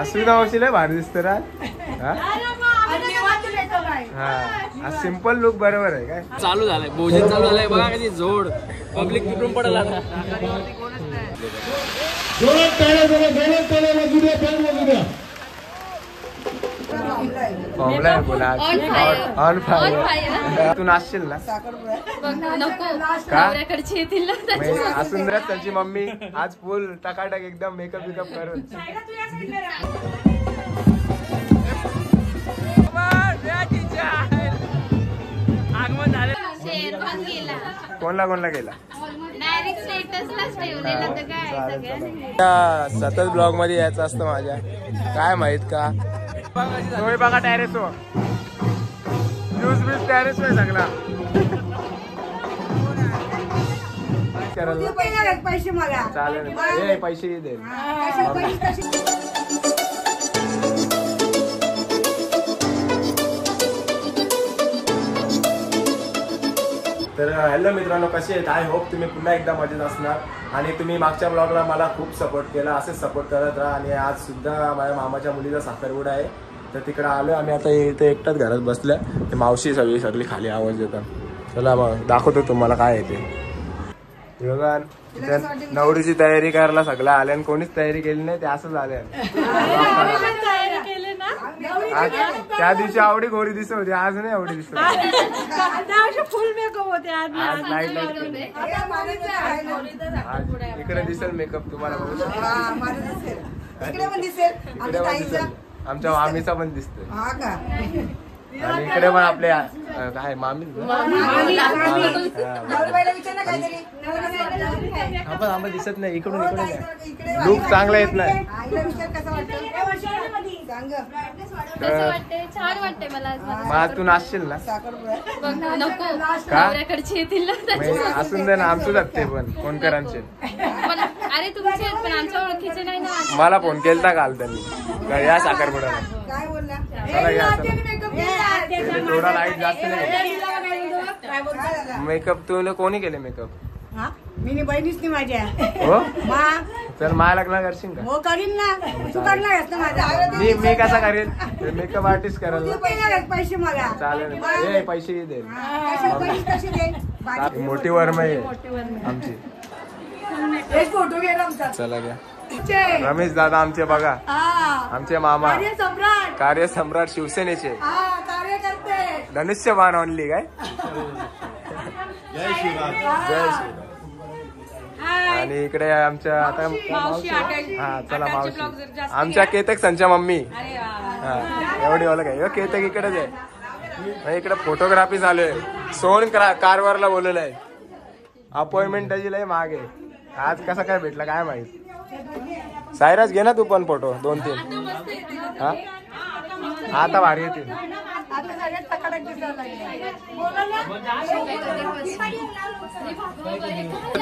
अस्मिता मावशी लय भारी दिसते रा. हा सिंपल लुक बरोबर आहे काय. चालू झालंय भोजन चालू झालंय बघा कशी जोड पब्लिक कुठून पडला आता. On fire. तू नाचशील ना असून त्यांची मम्मी आज फुल टकाटक एकदम मेकअप बिकअप करून. आगमन झालं. कोणला गेला सतत ब्लॉग मध्ये यायचं असतं माझ्या. काय माहित का तुम्ही बघा टेरेस वर न्यूज बीज टेरेस वर सगळा. पैसे मला चालेल पैसे दे. तर हॅलो मित्रांनो कसे आहेत. आय होप तुम्ही पुन्हा एकदा मजेत असणार. आणि तुम्ही मागच्या ब्लॉगला मला खूप सपोर्ट केला असेच सपोर्ट करत राहा. आणि आज सुद्धा माझ्या मामाच्या मुलीचा साखरपुडा आहे तर तिकडे आलो आम्ही. आता इथे एकटाच घरात बसल्या ते मावशी सगळी खाली आवाज देतात. चला मग दाखवतो तुम्हाला काय येते. बघा नवरीची तयारी करायला सगळं आले आणि कोणीच तयारी केली नाही ते असंच आले. त्या दिवशी आवडी गोरी दिसत होती आज नाही आवडी दिसत. फुल मेकअप होते इकडे दिसेल मेकअप तुम्हाला बघू शकता. आमच्या मामीचा पण दिसतोय. आणि इकडे पण आपले काय मामी आपण दिसत नाही. इकडून इकडे लुक चांगला येत नाही. मग तू नाचशील ना असून दे ना आमचं जगते पण कोणकरांचे. अरे तुमचे पण आमच्या ओळखीचे नाही ना. मला फोन केलता काल त्यांनी या साखरपुड्याला. थोडा लाईट जास्त नाही. मेकअप तुला कोणी केले मेकअप. मी बहिणीच नाही माझ्या. हो चल माझ्या लग्न करशील का. हो करीन ना. तू करणार माझा. मी कसा करेन मेकअप आर्टिस्ट करायला. पैसे मला चालेल पैसे दे. मोठी वर्म आहे आमची. फोटो घे चला घ्या. रमेश दादा आमचे बघा आमचे मामा कार्यसम्राट शिवसेनेचे धनुष्यबाण ऑनली काय. जय श्रीराम. आणि इकडे आमच्या आता हा चला मावशी आमच्या केतक संच्या मम्मी. हा एवढी ओळख आहे. केतक इकडेच आहे. इकडे फोटोग्राफी चालू आहे. सोन कारवारला बोललेलं आहे. अपॉइंटमेंट त्याची लय मागे. आज कसा काय भेटला काय माहित. सायराज घे ना तू पण फोटो 2-3. हा आता भारी येतील.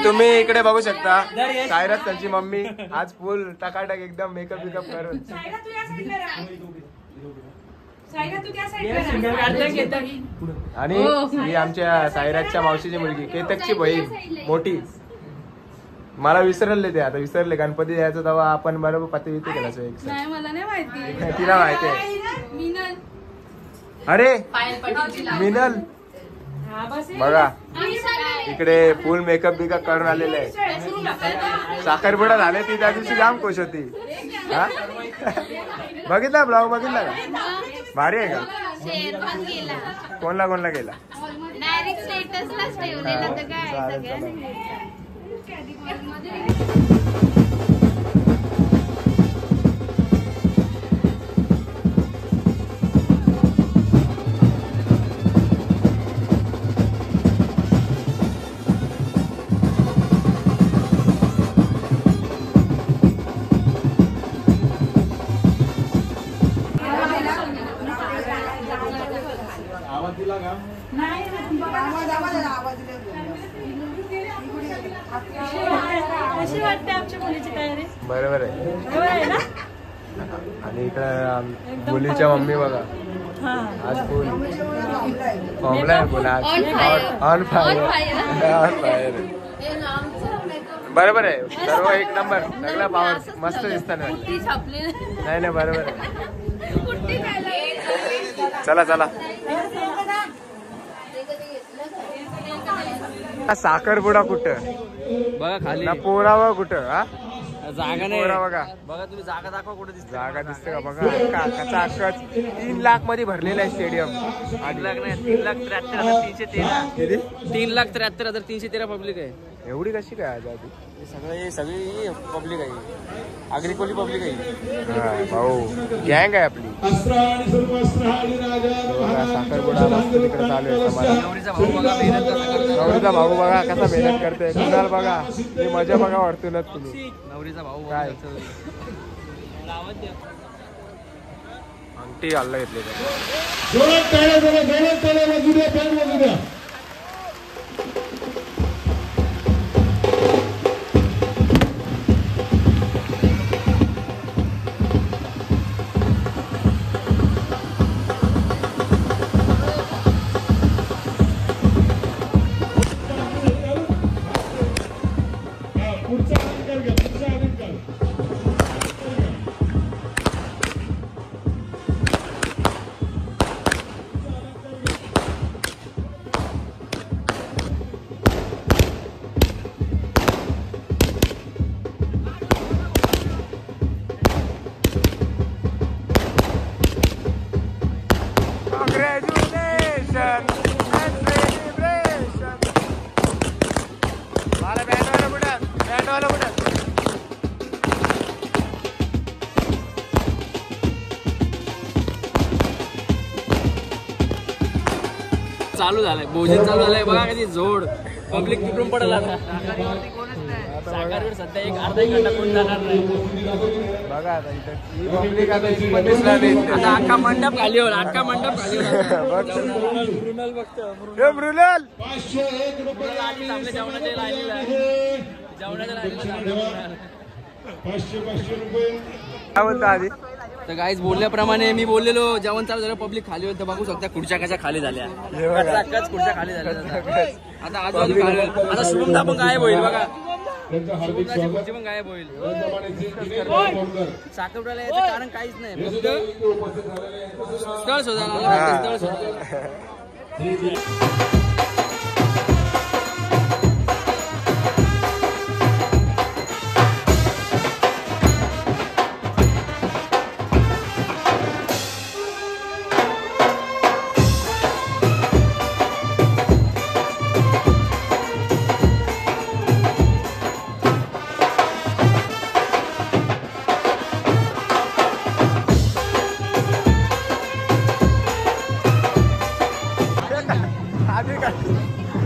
तुम्ही इकडे बघू शकता सायराज त्यांची मम्मी आज फुल टकाटक एकदम मेकअप बिकअप करून. आणि ही आमच्या सायराजच्या मावशीची मुलगी केतकची बहीण मोठी. मला विसरले ते आता विसरले. गणपती यायचं तेव्हा आपण बरोबर पती केला. मला नाही माहिती. तिला माहिती आहे. अरे मिनल बघा इकडे फुल मेकअप बिकअप करून आलेले आहे. साखरपुडा झाले ती त्या दिवशी जाम खुश होती. हा बघितला ब्लॉग बघितला का. भारी आहे का. कोणला गेला. कशी वाटते आमच्या मुलीची तयारी. बरोबर आहे ना. आणि इकडे मुलीच्या मम्मी बघा आज फुल फॉर्मला आहे. बोला ऑन फायर. बरोबर आहे, सर्व एक नंबर, सगळं पावर मस्त दिसतं ना. कुट्टी छापली नाही नाही बरोबर आहे. चला चला. साखरपुडा कुठं बघा खाली ना पोरावा कुठं हा जागा नाही पोरा बघा. बघा तुम्ही जागा दाखवा कुठे दिसते. जागा दिसते का बघा. काकाचा अख्खाच 3 लाख मध्ये भरलेला आहे स्टेडियम. 8 लाख नाही 3,73,313 किती 3,73,313 पब्लिक आहे. एवढी कशी काय आज आधी? हे सगळी पब्लिक आहे, आग्रिकोली पब्लिक आहे. हा भाऊ गँग आहे आपली. साखरपुडा मस्त तिकडे चालू आहे समाज. नवरीचा भाऊ बघा मेहनत कसा करतो. नवरीचा भाऊ बघा कसा मेहनत करतोय. कुणाल बघा ही मजा बघा वर्तुनच तुम्ही. नवरीचा भाऊ काय? अंगठी हल्ला घेतली चालू झालंय, भोजन चालू झालंय बघा. कधी जोड पब्लिक तिकडून पडेल आता. साखरवर सध्या एक अर्धा एक घंटा कोण जाणार नाही. बघा आता इथं ही पब्लिक आता इथं दिसला नाही. आता अख्खा मंडप खाली होईल, अख्खा मंडप खाली होईल. मृणाल बघतो मृणाल आपल्या जेवणाच्या लाईनीला जेवणाच्या लाईनीला काय बोलतो आधी. तर गाईज बोलल्याप्रमाणे मी बोललेलो जेवण चालू झालं, पब्लिक खाली होईल. तर बघू शकता खुर्च्या कशा खाली झाल्या. अख्खाच खुर्च्या खाली झाल्या. आता आजूबाजू खाली होईल. आता शुभमदा पण गायब होईल बघा. शुभमदाची खुर्ची पण गायब होईल. साखरपुड्याला याचं कारण काहीच नाही, फक्त स्थळ शोधायला स्थळ शोधायला.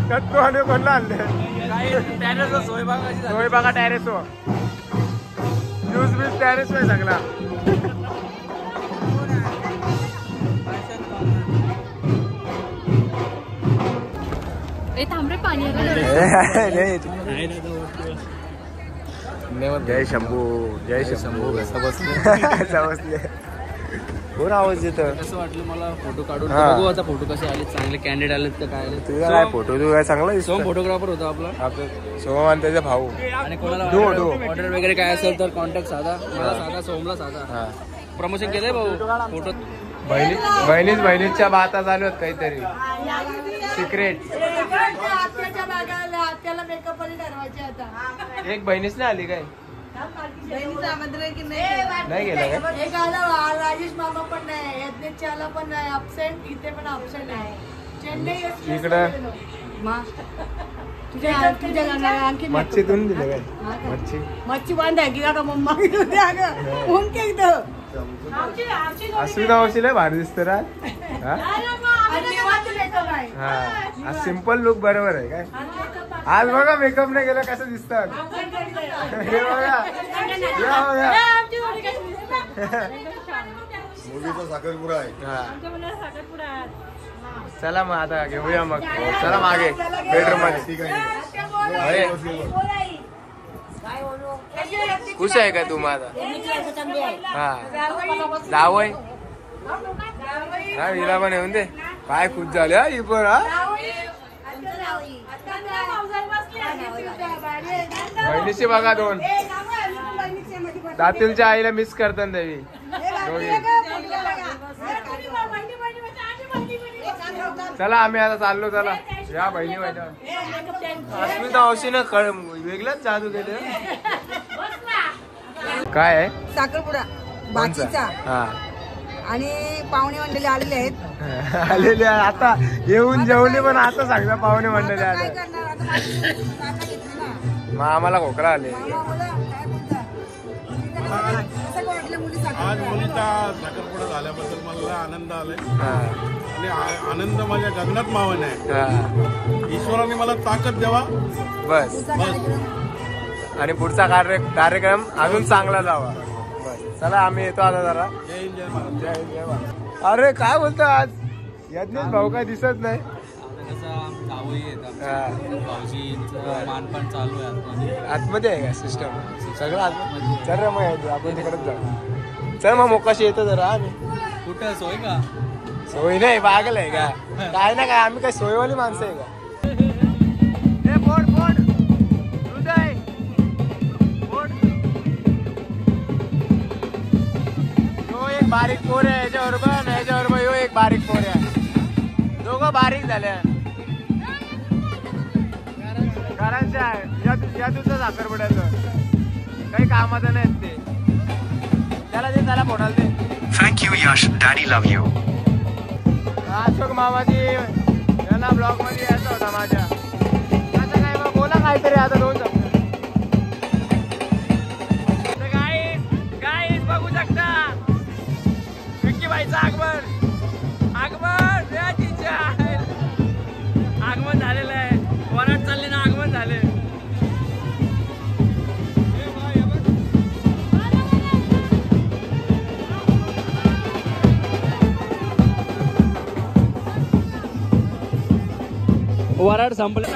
कट्टू आणि कोणला आणले सोय बघा सोय बघा. टॅरेस हो यूज बीज टॅरेस आहे सगळा. थांबरे पाणी जय शंभू जय शंभू बसले कोण आवाज येतं. कसं वाटलं मला फोटो काढून. बघू आता फोटो कसे आले, चांगले कॅन्डिडेट आलेत का काय आले. तुझा काय फोटो तू काय चांगला सोम फोटोग्राफर होता आपला सोम आणि त्याचा भाऊ. आणि कोणाला डो. ऑर्डर वगैरे काय असेल तर कॉन्टॅक्ट साधा. मला साधा, सोमला साधा. प्रमोशन केलंय भाऊ फोटो. बहिणीच्या बाता चालू आहेत काहीतरी सिक्रेट. आत्याला मेकअप आणि ठरवायचे आता. एक बहिणीच नाही आली काय. बहिणीचं आमंत्रण की नाही गेलं काय. एक आला राजेश मामा पण नाही, यज्ञेशला पण नाही, अब्सेंट. इथे पण अब्सेंट आहे. चेन्नई इकडं तुझ्या आणखी मच्छीतून दिलं काय. मच्छी बांध आहे की का मम्मा अस्मिता वशिला भारी दिसत राज. हा सिम्पल लुक बरोबर आहे काय. आज बघा मेकअप नाही केलं कसं दिसतात. हे बघा मुलीचा साखरपुडा आहे. चला मग आता घेऊया मग. चला मागे बेडरूम मध्ये. ठीक आहे. खुश आहे का तू माझा. हा जावय हा हिला पण येऊन दे. काय खुश झाले ही पण. हा बहिणीची बघा दोन. दातुलच्या आईला मिस करतात देवी दोघी. चला आम्ही आता चाललो. चला या बहिणी अस्मिता मावशीनं वेगळंच जादू केलं. काय आहे? साखरपुडा बाकीचा. हा आणि पाहुणे मंडळी आलेले आहेत. आलेले आता येऊन जेवले पण आता सांगता पाहुणे मंडळी काय आले. करणार आता माझी काका घेतली ना. मग आम्हाला खोकला आले. मामा बोला, काय बोलता? कसं वाटलं मुली आज साखरपुडा? मुलीचा साखरपुडा झाल्याबद्दल मला आनंद आलाय हा आणि आनंद माझ्या गगनात मावन आहे. हा ईश्वराने मला ताकद द्यावा. बस. आणि पुढचा कार्यक्रम अजून चांगला जावा. बस चला आम्ही येतो आता जरा. जय हिंद, जय महाराज. जय हिंद, जय महाराज. अरे काय बोलतो आज यज्ञेश भाऊ काय दिसत नाही. मानपान चालू आहे आतमध्ये आहे का सिस्टम सगळं आतमध्ये. चल रे मग येतो आपण तिकडेच जाऊ. चल मग मोकाशी येतो जरा आम्ही. कुठं सोय का? सोय नाही पागल आहे का काय ना काय आम्ही काय सोयवाली माणसं आहे का. यो एक बारीक पोर आहे याच्याबरोबर यो एक बारीक पोर आहे. दोघं बारीक झाल्या घरांच्या या तुझं साखरपुड्याचं काही कामाचं नाही ते. त्याला फोडाल ते. Thank you Yash, daddy love you. Ashok मामाजी यांना ब्लॉग मध्ये यायचा होता माझ्या. आता काय मग बोला काहीतरी आता दोन शब्द. गाईस बघू शकता विक्की बाईचं आगमन झालेलं आहे. वरात चालले ना आगमन झाले. वराड संपलं.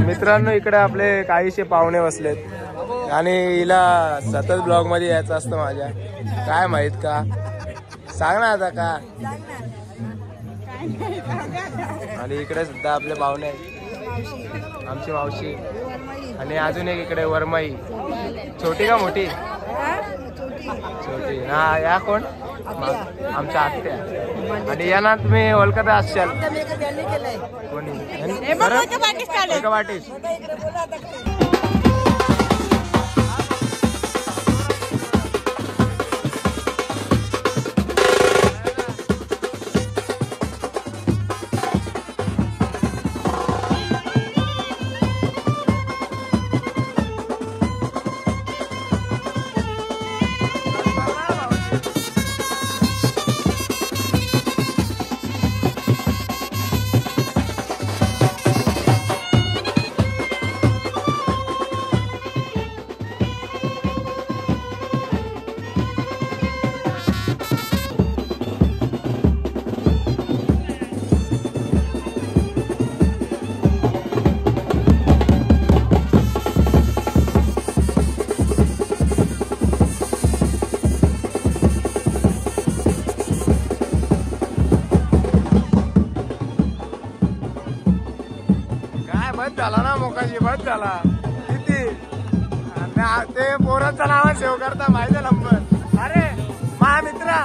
मित्रांनो इकडे आपले काहीशे पाहुणे बसलेत आणि हिला सतत ब्लॉग मध्ये यायचं असतं माझ्या. काय माहित का सांग ना आता का. आणि इकडे सुद्धा आपले पाहुणे आहेत. आमची मावशी आणि अजून एक इकडे वरमाई. छोटी का मोठी? छोटी. हा या कोण? आमच्या आत्या. आणि यांना तुम्ही ओळखत असाल कोणी? एका वाटेस. बस झाला ना मोकाशी. बस झाला किती ते पोरांचं नाव सेव्ह करता माहिती नंबर. अरे महामित्रा